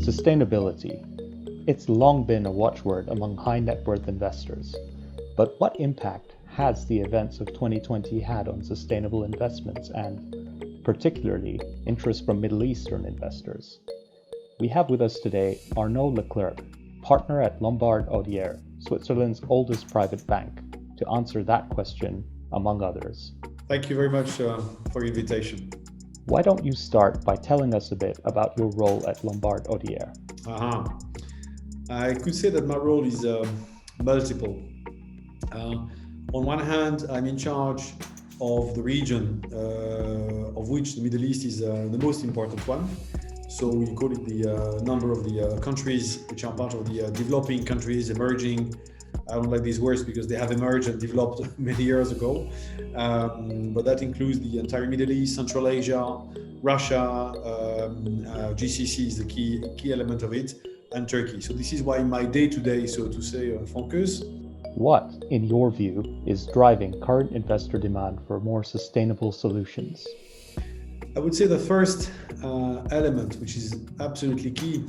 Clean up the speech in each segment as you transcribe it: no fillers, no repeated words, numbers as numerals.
Sustainability. It's long been a watchword among high net worth investors. But what impact has the events of 2020 had on sustainable investments and, particularly, interest from Middle Eastern investors? We have with us today Arnaud Leclerq, partner at Lombard Odier, Switzerland's oldest private bank, to answer that question, among others. Thank you very much for your invitation. Why don't you start by telling us a bit about your role at Lombard Odier? I could say that my role is multiple. On one hand, I'm in charge of the region of which the Middle East is the most important one. So we call it the number of the countries which are part of the developing countries, emerging. I don't like these words because they have emerged and developed many years ago. But that includes the entire Middle East, Central Asia, Russia, GCC is the key element of it, and Turkey. So this is why my day-to-day, so to say, focus. What, in your view, is driving current investor demand for more sustainable solutions? I would say the first element, which is absolutely key,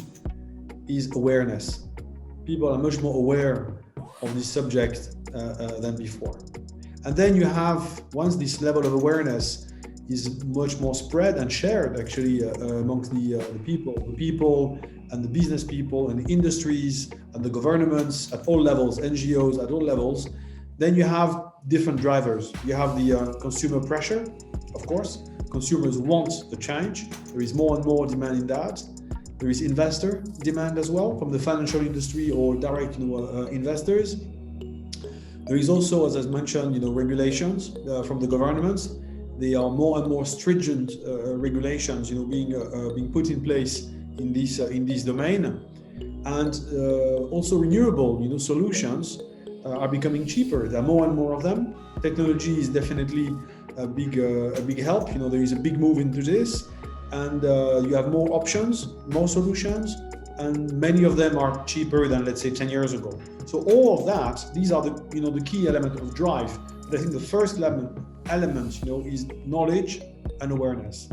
is awareness. People are much more aware of this subject than before. And then you have, once this level of awareness is much more spread and shared actually amongst the people and the business people and the industries and the governments at all levels, NGOs at all levels, then you have different drivers. You have the consumer pressure, of course. Consumers want the change. There is more and more demand in that. There is investor demand as well from the financial industry or direct investors. There is also, as I mentioned, regulations from the governments. There are more and more stringent regulations, being put in place in this domain, and also renewable, solutions are becoming cheaper. There are more and more of them. Technology is definitely a big help. There is a big move into this. And you have more options, more solutions, and many of them are cheaper than, let's say, 10 years ago. So all of that, these are the key element of drive. But I think the first element, is knowledge and awareness.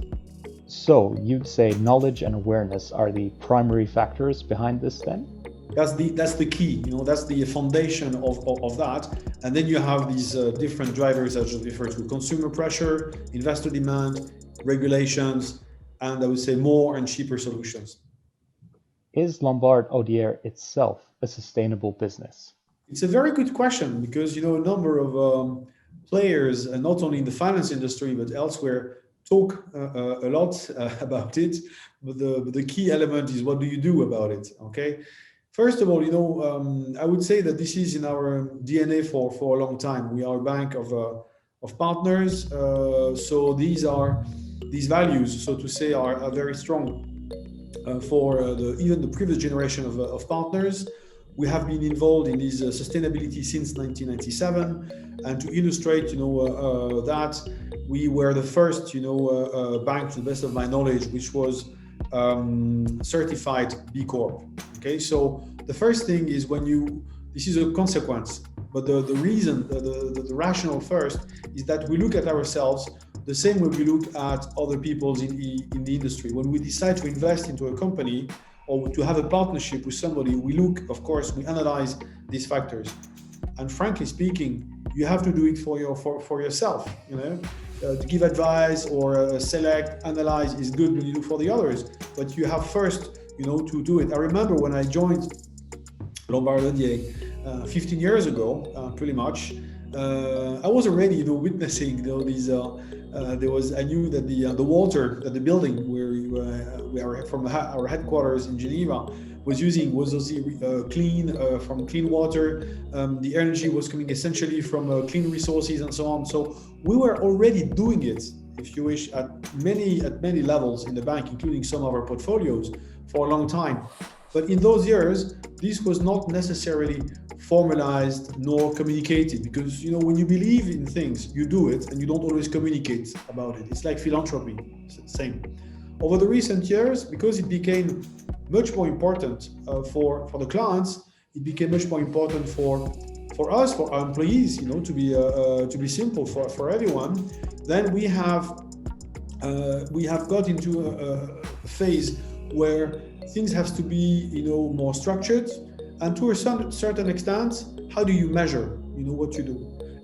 So you'd say knowledge and awareness are the primary factors behind this then? That's the key, that's the foundation of that. And then you have these different drivers that I just referred to: consumer pressure, investor demand, regulations, and I would say more and cheaper solutions. Is Lombard Odier itself a sustainable business? It's a very good question because, a number of players, and not only in the finance industry, but elsewhere, talk a lot about it. But the key element is, what do you do about it? Okay. First of all, I would say that this is in our DNA for a long time. We are a bank of partners. So these values, so to say, are very strong for even the previous generation of partners. We have been involved in this sustainability since 1997, and to illustrate, that we were the first, bank, to the best of my knowledge, which was certified BCorp. Okay, so the first thing is this is a consequence, but the reason, the rationale first is that we look at ourselves the same way we look at other people in the industry. When we decide to invest into a company or to have a partnership with somebody, we analyze these factors. And frankly speaking, you have to do it for yourself. To give advice or select, analyze is good when you do for the others, but you have first, to do it. I remember when I joined Lombard Odier 15 years ago, pretty much. I was already, witnessing these. I knew that the water at the building where we are from our headquarters in Geneva was clean from clean water. The energy was coming essentially from clean resources and so on. So we were already doing it, if you wish, at many levels in the bank, including some of our portfolios, for a long time. But in those years, this was not necessarily formalized nor communicated, because when you believe in things, you do it, and you don't always communicate about it. It's like philanthropy, same. Over the recent years, because it became much more important for the clients, it became much more important for us, for our employees, to be simple for everyone. Then we have got into a phase where things have to be, more structured, and to a certain extent, how do you measure, what you do?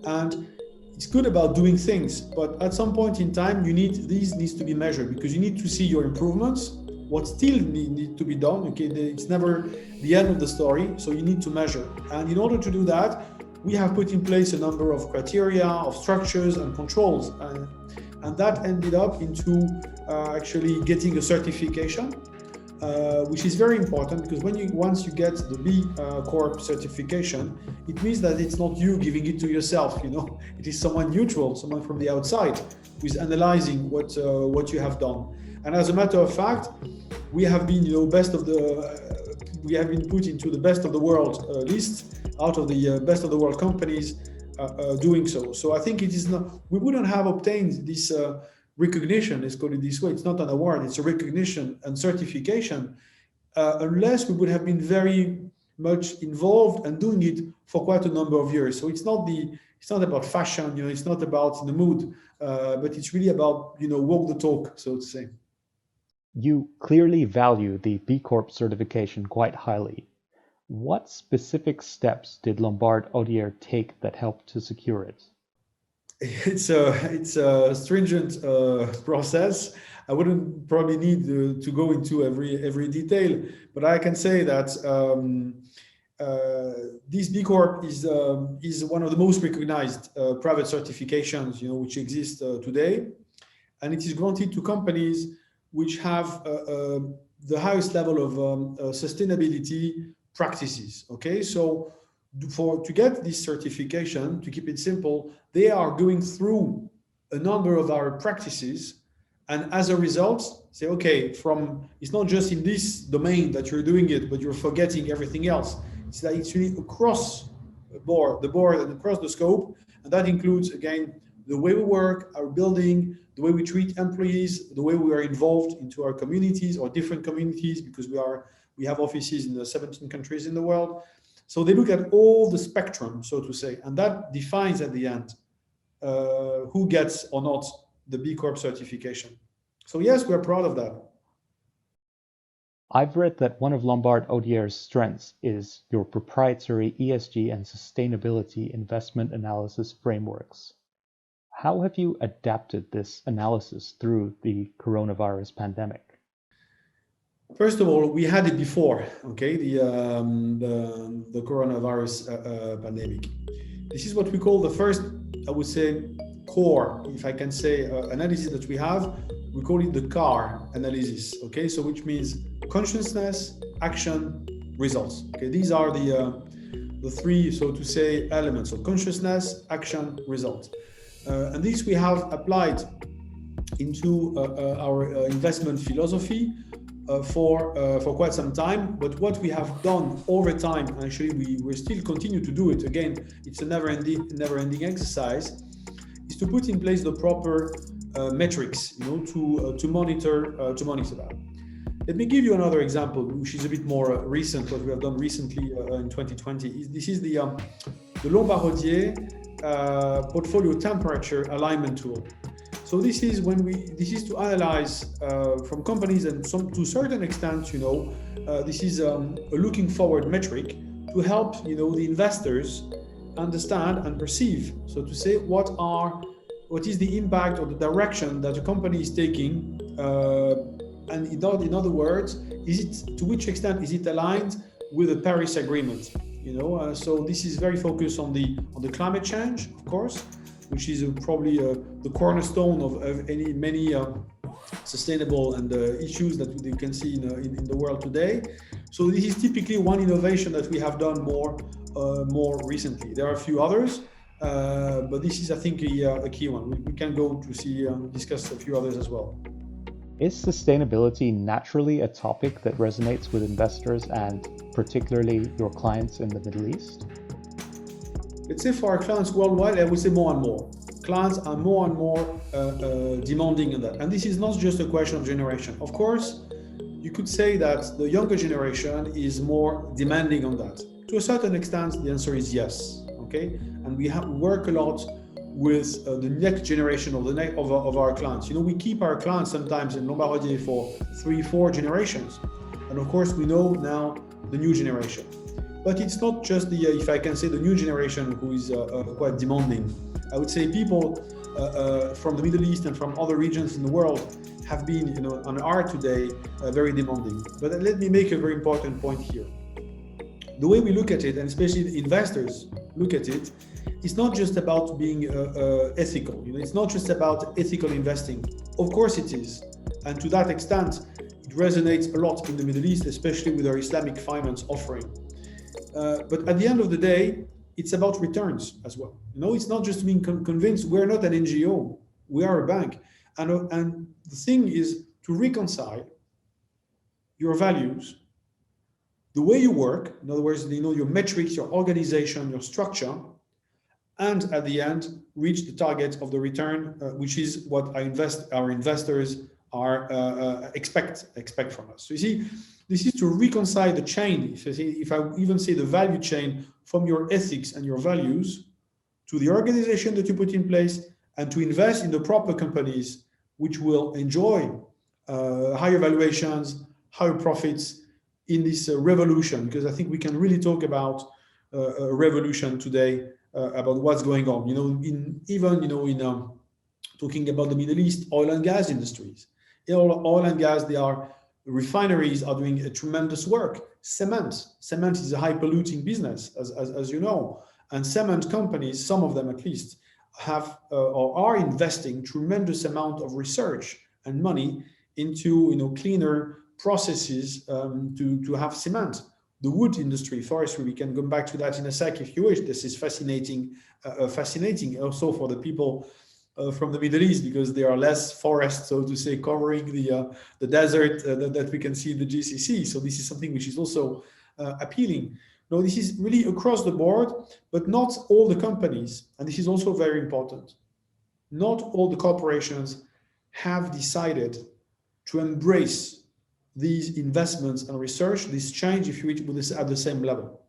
And it's good about doing things, but at some point in time, these needs to be measured, because you need to see your improvements, what still need to be done. Okay, it's never the end of the story, so you need to measure. And in order to do that, we have put in place a number of criteria, of structures and controls, and that ended up into actually getting a certification, which is very important, because once you get the BCorp certification, it means that it's not you giving it to yourself. It is someone neutral, someone from the outside, who is analyzing what you have done. And as a matter of fact, we have been, we have been put into the best of the world list, out of the best of the world companies doing so. So I think it is not, we wouldn't have obtained this recognition, let's call it this way. It's not an award, it's a recognition and certification, unless we would have been very much involved and doing it for quite a number of years. So it's not about fashion, it's not about the mood, but it's really about, walk the talk, so to say. You clearly value the B Corp certification quite highly. What specific steps did Lombard Odier take that helped to secure it? It's a stringent process. I wouldn't probably need to go into every detail, but I can say that this B Corp is one of the most recognized private certifications, which exist today, and it is granted to companies which have the highest level of sustainability practices. Okay, so to get this certification, to keep it simple, they are going through a number of our practices, and as a result, say, okay, it's not just in this domain that you're doing it, but you're forgetting everything else. It's that it's really across the board and across the scope, and that includes, again, the way we work, our building, the way we treat employees, the way we are involved into our communities or different communities, because we have offices in the 17 countries in the world. So they look at all the spectrum, so to say, and that defines at the end who gets or not the B Corp certification. So yes, we're proud of that. I've read that one of Lombard Odier's strengths is your proprietary ESG and sustainability investment analysis frameworks. How have you adapted this analysis through the coronavirus pandemic? First of all, we had it before, okay, the coronavirus pandemic. This is what we call the first, I would say, core, if I can say, analysis that we have. We call it the CAR analysis, okay, so which means consciousness, action, results. Okay, these are the three, so to say, elements of consciousness, action, results. And this we have applied into our investment philosophy for quite some time. But what we have done over time, and actually we still continue to do it, again, it's a never-ending exercise, is to put in place the proper metrics, to monitor that. Let me give you another example, which is a bit more recent, what we have done recently in 2020. This is the Lombard Odier portfolio temperature alignment tool. So this is to analyze from companies, and to a certain extent, this is a looking forward metric to help the investors understand and perceive, so to say, what is the impact or the direction that a company is taking, and in other words, to which extent is it aligned with the Paris Agreement? So this is very focused on the climate change, of course, which is probably the cornerstone of many sustainable and issues that you can see in the world today. So this is typically one innovation that we have done more recently. There are a few others, but this is, I think, a key one. We can go to discuss a few others as well. Is sustainability naturally a topic that resonates with investors and particularly your clients in the Middle East? Let's say for our clients worldwide, I would say more and more. Clients are more and more demanding in that. And this is not just a question of generation. Of course, you could say that the younger generation is more demanding on that. To a certain extent, the answer is yes. Okay, and we work a lot with the next generation of our clients. We keep our clients sometimes in Lombard Odier for 3-4 generations, and of course we know now the new generation. But it's not just the if I can say the new generation who is quite demanding. I would say people from the Middle East and from other regions in the world have been, and are today very demanding. But let me make a very important point here. The way we look at it, and especially the investors look at it, it's not just about being ethical. It's not just about ethical investing. Of course it is, and to that extent, it resonates a lot in the Middle East, especially with our Islamic finance offering. But at the end of the day, it's about returns as well. It's not just being convinced. We're not an NGO. We are a bank, and the thing is to reconcile your values, the way you work, in other words, your metrics, your organization, your structure, and at the end, reach the target of the return, which is what our investors expect from us. So you see, this is to reconcile the chain, if I even say the value chain, from your ethics and your values to the organization that you put in place, and to invest in the proper companies which will enjoy higher valuations, higher profits in this revolution. Because I think we can really talk about a revolution today about what's going on. Talking about the Middle East, oil and gas industries. Oil and gas, refineries are doing a tremendous work. Cement is a high polluting business, as you know, and cement companies, some of them at least, have or are investing tremendous amount of research and money into cleaner processes to have cement. The wood industry, forestry, we can go back to that in a sec if you wish. This is fascinating also for the people from the Middle East, because there are less forests, so to say, covering the desert that we can see in the GCC. So this is something which is also appealing. Now, this is really across the board, but not all the companies, and this is also very important, not all the corporations have decided to embrace these investments and research, this change, if you wish, at the same level.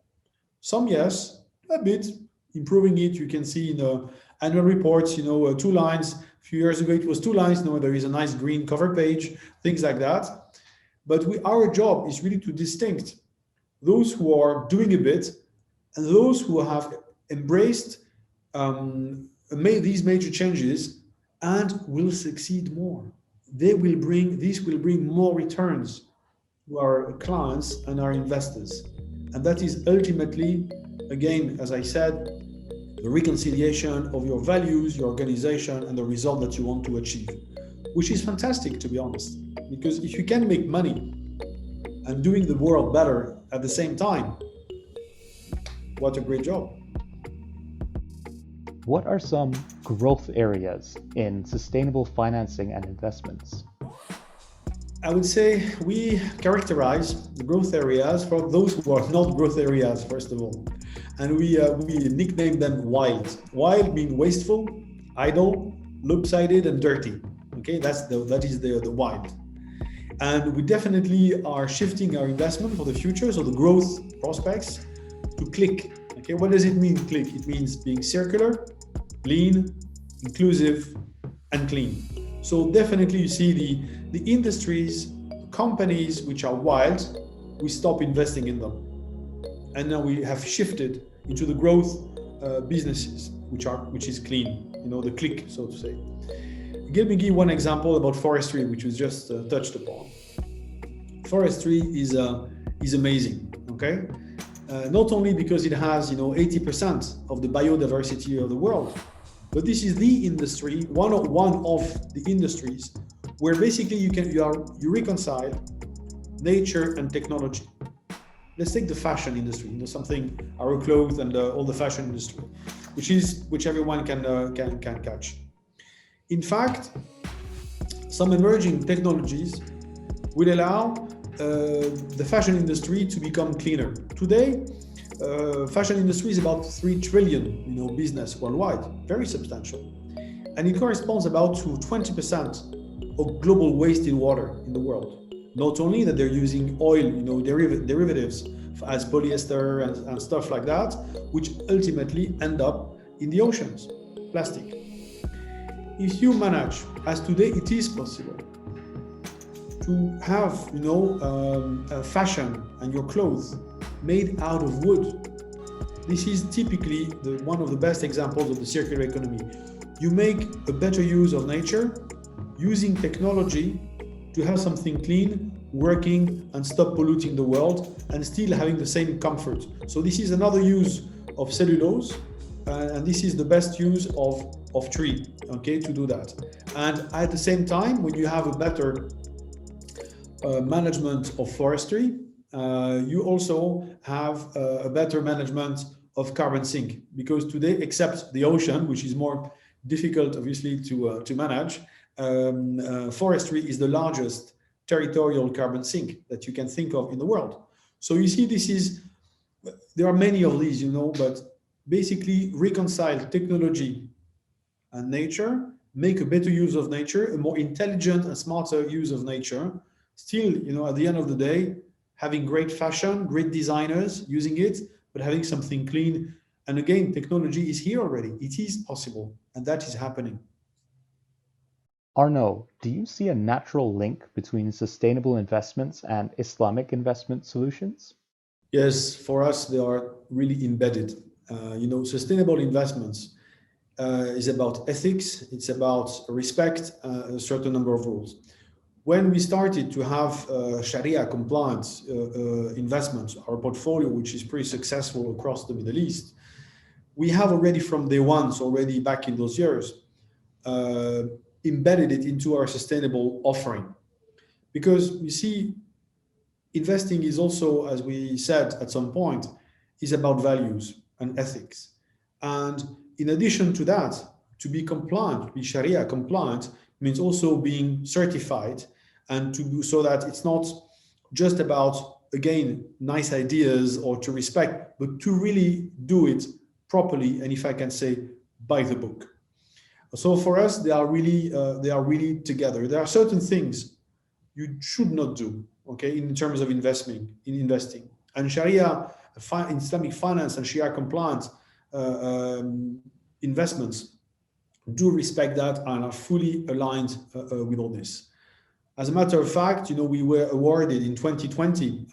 Some, yes, a bit, improving it. You can see in the annual reports, 2 lines. A few years ago, it was 2 lines. Now there is a nice green cover page, things like that. But our job is really to distinct those who are doing a bit and those who have embraced these major changes and will succeed more. This will bring more returns to our clients and our investors. And that is ultimately, again, as I said, the reconciliation of your values, your organization, and the result that you want to achieve, which is fantastic, to be honest. Because if you can make money and doing the world better at the same time, what a great job. What are some growth areas in sustainable financing and investments? I would say we characterize the growth areas for those who are not growth areas, first of all. And we nickname them wild. Wild means wasteful, idle, lopsided, and dirty. Okay, that is the wild. And we definitely are shifting our investment for the future, so the growth prospects, to click. Okay, what does it mean, click? It means being circular, lean, inclusive, and clean. So definitely you see the industries, companies which are wild, we stop investing in them. And now we have shifted into the growth businesses, which is clean, the click, so to say. Let me give one example about forestry, which was just touched upon. Forestry is amazing, okay? Not only because it has 80% of the biodiversity of the world, but this is the industry, one of the industries where basically you reconcile nature and technology. Let's take the fashion industry, our clothes and all the fashion industry, which everyone can catch. In fact, some emerging technologies will allow the fashion industry to become cleaner. Today, fashion industry is about 3 trillion, business worldwide, very substantial, and it corresponds about to 20% of global waste in water in the world. Not only that they're using oil, derivatives as polyester and stuff like that, which ultimately end up in the oceans, plastic. if you manage, as today it is possible, to have, fashion and your clothes made out of wood, this is typically one of the best examples of the circular economy. You make a better use of nature using technology to have something clean, working, and stop polluting the world, and still having the same comfort. So this is another use of cellulose, and this is the best use of tree, okay, to do that. And at the same time, when you have a better management of forestry, you also have a better management of carbon sink, because today, except the ocean, which is more difficult obviously to manage, forestry is the largest territorial carbon sink that you can think of in the world. So you see, there are many of these, but basically reconcile technology and nature, make a better use of nature, a more intelligent and smarter use of nature. Still, at the end of the day, having great fashion, great designers using it, but having something clean. And again, technology is here already. It is possible, and that is happening. Arnaud, do you see a natural link between sustainable investments and Islamic investment solutions? Yes, for us, they are really embedded. Sustainable investments is about ethics. It's about respect, a certain number of rules. When we started to have Shariah-compliant investments, our portfolio, which is pretty successful across the Middle East, we have already from day one, so already back in those years, embedded it into our sustainable offering. Because you see, investing is also, as we said at some point, is about values and ethics. And in addition to that, to be compliant, to be Sharia compliant, means also being certified, and so that it's not just about, again, nice ideas or to respect, but to really do it properly, and if I can say, by the book. So for us, they are really together. There are certain things you should not do, okay, in terms of investing. And Sharia, Islamic finance and Sharia compliant investments do respect that and are fully aligned with all this. As a matter of fact, we were awarded in 2020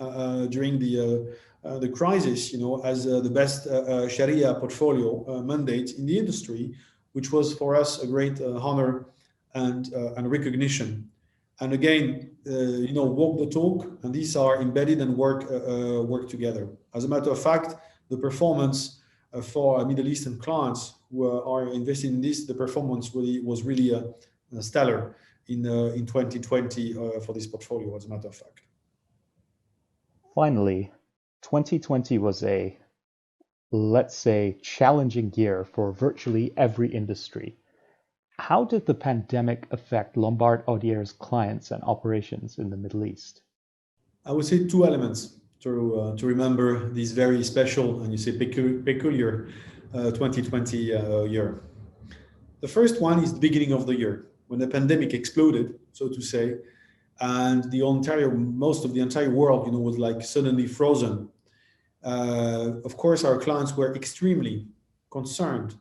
during the crisis, as the best Sharia portfolio mandate in the industry, which was for us a great honor and recognition. And again, walk the talk, and these are embedded and work together. As a matter of fact, the performance for Middle Eastern clients who are investing in this, the performance was really stellar in 2020 for this portfolio, as a matter of fact. Finally, 2020 was a, let's say, challenging year for virtually every industry. How did the pandemic affect Lombard Odier's clients and operations in the Middle East? I would say two elements to remember this very special and peculiar 2020 year. The first one is the beginning of the year, when the pandemic exploded, so to say, and most of the entire world, was like suddenly frozen. Of course, our clients were extremely concerned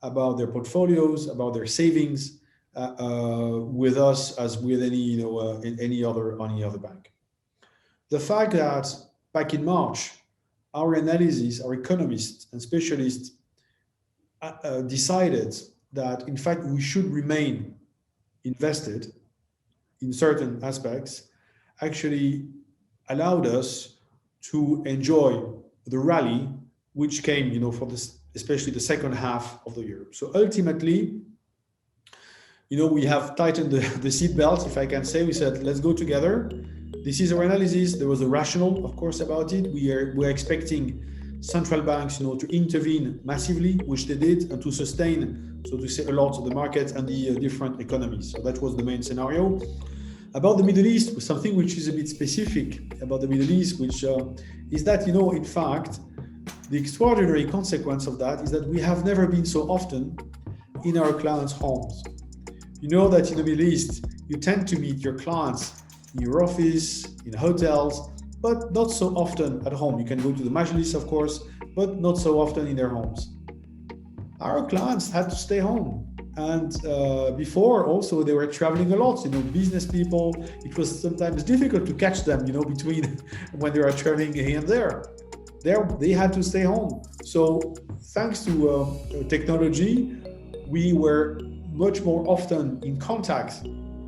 about their portfolios, about their savings, with us as with any other bank. The fact that back in March, our economists and specialists decided that in fact we should remain invested in certain aspects, actually allowed us to enjoy the rally which came, for this, especially the second half of the year. So ultimately, we have tightened the seat belts, if I can say. We said, let's go together. This is our analysis. There was a rationale, of course, about it. We're expecting central banks, to intervene massively, which they did, and to sustain, so to say, a lot of the market and the different economies. So that was the main scenario. About the Middle East, something which is a bit specific about the Middle East, which is that, in fact, the extraordinary consequence of that is that we have never been so often in our clients' homes. You know that in the Middle East, you tend to meet your clients in your office, in hotels, but not so often at home. You can go to the majlis, of course, but not so often in their homes. Our clients had to stay home. And before also they were traveling a lot, business people. It was sometimes difficult to catch them, between when they are traveling here and there. They had to stay home. So thanks to technology, we were much more often in contact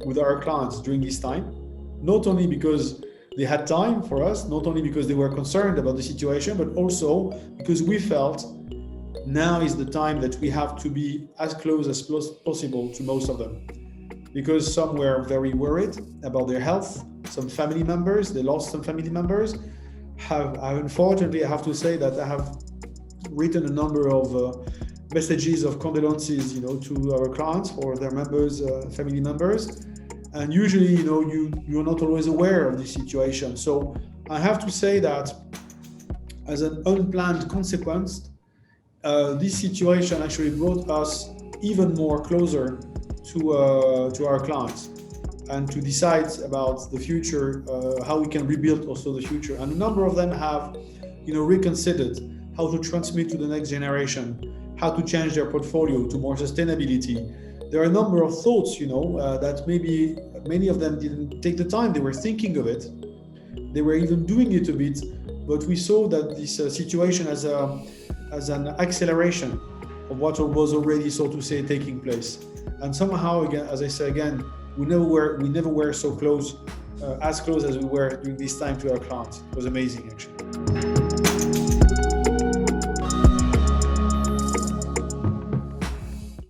with our clients during this time, not only because they had time for us, not only because they were concerned about the situation, but also because we felt now is the time that we have to be as close as possible to most of them. Because some were very worried about their health, some family members, they lost some family members. Unfortunately, I have to say that I have written a number of messages of condolences, to our clients for their members, family members. And usually, you're not always aware of the situation. So I have to say that as an unplanned consequence, this situation actually brought us even more closer to our clients and to decide about the future, how we can rebuild also the future. And a number of them have, reconsidered how to transmit to the next generation, how to change their portfolio to more sustainability. There are a number of thoughts, that maybe many of them didn't take the time. They were thinking of it. They were even doing it a bit, but we saw that this situation as an acceleration of what was already, so to say, taking place. And somehow, again, as I say again, we never were so close, as close as we were during this time to our clients. It was amazing, actually.